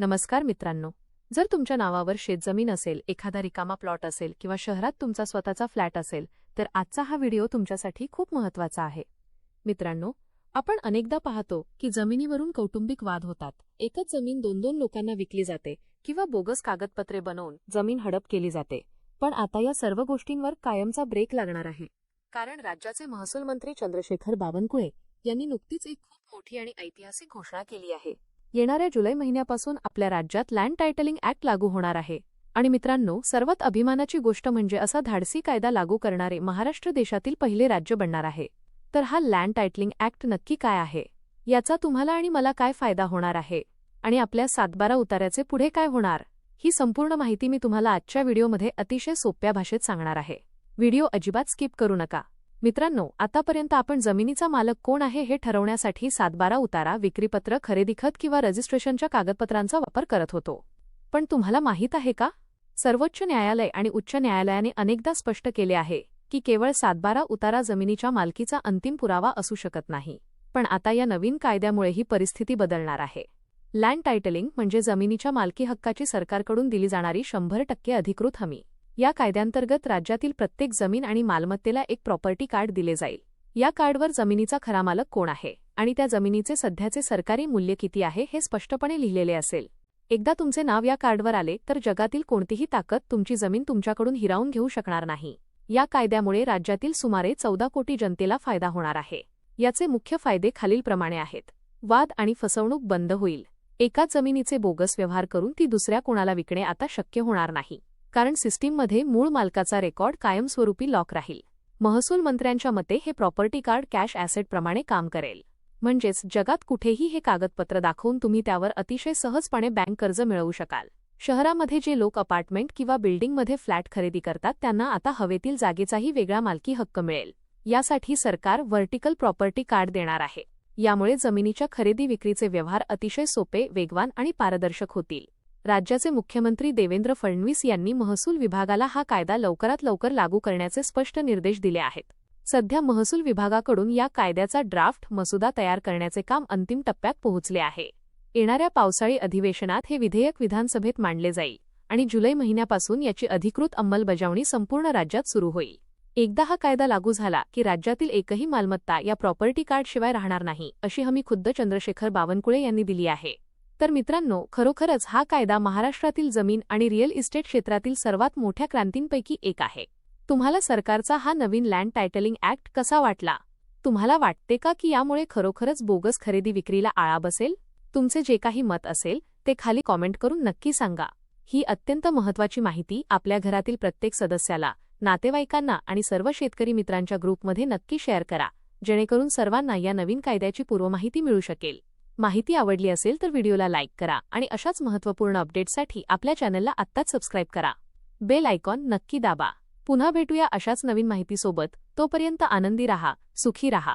नमस्कार मित्रांनो, जर तुमच्या नावावर शेतजमीन असेल, एखादा रिकामा प्लॉट असेल किंवा शहरात तुमचा स्वतःचा फ्लॅट असेल, तर आजचा हा व्हिडिओ तुमच्यासाठी खूप महत्त्वाचा आहे. मित्रांनो, आपण अनेकदा पाहतो की जमिनीवरून कौटुंबिक वाद होतात. एकच जमीन दोन लोकांना विकली जाते किंवा बोगस कागदपत्रे बनवून जमीन हडप केली जाते. पण आता या सर्व गोष्टींवर कायमचा ब्रेक लागणार आहे. कारण राज्याचे महसूल मंत्री चंद्रशेखर बावनकुळे यांनी नुकतीच एक खूप मोठी आणि ऐतिहासिक घोषणा केली आहे. येणाऱ्या जुलै महिन्यापासून आपल्या राज्यात लँड टायटलिंग ऍक्ट लागू होणार आहे. आणि मित्रांनो, सर्वात अभिमानाची गोष्ट म्हणजे असा धाडसी कायदा लागू करणारे महाराष्ट्र देशातील पहिले राज्य बनणार आहे. तर हा लँड टायटलिंग ऍक्ट नक्की काय आहे, याचा तुम्हाला आणि मला काय फायदा होणार आहे, आणि आपल्या 7/12 उतार्याचे पुढे काय होणार, ही संपूर्ण माहिती मी तुम्हाला आजच्या व्हिडिओमध्ये अतिशय सोप्या भाषेत सांगणार आहे. व्हिडिओ अजिबात स्किप करू नका. मित्रांनो, आतापर्यंत आपण जमिनीचा मालक कोण आहे हे ठरवण्यासाठी 7/12 उतारा, विक्रीपत्र, खरेदीखत किंवा रजिस्ट्रेशनच्या कागदपत्रांचा वापर करत होतो. पण तुम्हाला माहीत आहे का, सर्वोच्च न्यायालय आणि उच्च न्यायालयाने अनेकदा स्पष्ट केले आहे की केवळ 7/12 उतारा जमिनीच्या मालकीचा अंतिम पुरावा असू शकत नाही. पण आता या नवीन कायद्यामुळे ही परिस्थिती बदलणार आहे. लँड टायटलिंग म्हणजे जमिनीच्या मालकी हक्काची सरकारकडून दिली जाणारी 100% अधिकृत हमी. या कायद्यांतर्गत राज्यातील प्रत्येक जमीन आणि मालमत्तेला एक प्रॉपर्टी कार्ड दिले जाईल. या कार्डवर जमिनीचा खरा मालक कोण आहे आणि त्या जमिनीचे सध्याचे सरकारी मूल्य किती आहे हे स्पष्टपणे लिहिलेले असेल. एकदा तुमचे नाव या कार्डवर आले तर जगातील कोणतीही ताकद तुमची जमीन तुमच्याकडून हिरावून घेऊ शकणार नाही. या कायद्यामुळे राज्यातील सुमारे 14 कोटी जनतेला फायदा होणार आहे. याचे मुख्य फायदे खालीलप्रमाणे आहेत. वाद आणि फसवणूक बंद होईल. एकाच जमिनीचे बोगस व्यवहार करून ती दुसऱ्या कोणाला विकणे आता शक्य होणार नाही, कारण सिस्टीममध्ये मूळ मालकाचा रेकॉर्ड कायमस्वरूपी लॉक राहील. महसूल मंत्र्यांच्या मते हे प्रॉपर्टी कार्ड कॅश ॲसेट प्रमाणे काम करेल. म्हणजेच जगात कुठेही हे कागदपत्र दाखवून तुम्ही त्यावर अतिशय सहजपणे बँक कर्ज मिळवू शकाल. शहरामध्ये जे लोक अपार्टमेंट किंवा बिल्डिंगमध्ये फ्लॅट खरेदी करतात त्यांना आता हवेतील जागेचाही वेगळा मालकी हक्क मिळेल. यासाठी सरकार व्हर्टिकल प्रॉपर्टी कार्ड देणार आहे. यामुळे जमिनीच्या खरेदी विक्रीचे व्यवहार अतिशय सोपे, वेगवान आणि पारदर्शक होतील. राज्याचे मुख्यमंत्री देवेंद्र फडणवीस यांनी महसूल विभागाला हा कायदा लवकरात लवकर लागू करण्याचे स्पष्ट निर्देश दिले आहेत. सध्या महसूल विभागाकडून या कायद्याचा ड्राफ्ट मसुदा तयार करण्याचे काम अंतिम टप्प्यात पोहोचले आहे. येणाऱ्या पावसाळी अधिवेशनात हे विधेयक विधानसभेत मांडले जाईल आणि जुलै महिन्यापासून याची अधिकृत अंमलबजावणी संपूर्ण राज्यात सुरू होईल. एकदा हा कायदा लागू झाला की राज्यातील एकही मालमत्ता या प्रॉपर्टी कार्डशिवाय राहणार नाही, अशी हमी खुद्द चंद्रशेखर बावनकुळे यांनी दिली आहे. तर मित्रांनो, खरोखरच हा कायदा महाराष्ट्रातील जमीन आणि रिअल इस्टेट क्षेत्रातील सर्वात मोठ्या क्रांतींपैकी एक आहे. तुम्हाला सरकारचा हा नवीन लँड टायटलिंग ऍक्ट कसा वाटला? तुम्हाला वाटते का की यामुळे खरोखरच बोगस खरेदी विक्रीला आळा बसेल? तुमचे जे काही मत असेल ते खाली कॉमेंट करून नक्की सांगा. ही अत्यंत महत्त्वाची माहिती आपल्या घरातील प्रत्येक सदस्याला, नातेवाईकांना आणि सर्व शेतकरी मित्रांच्या ग्रुपमध्ये नक्की शेअर करा, जेणेकरून सर्वांना या नवीन कायद्याची पूर्वमाहिती मिळू शकेल. माहिती आवडली असेल तर व्हिडिओला लाईक करा आणि अशाच महत्त्वपूर्ण अपडेट्ससाठी आपल्या चॅनलला आत्ताच सबस्क्राईब करा. बेल आयकॉन नक्की दाबा. पुन्हा भेटूया अशाच नवीन माहितीसोबत. तोपर्यंत आनंदी राहा, सुखी राहा.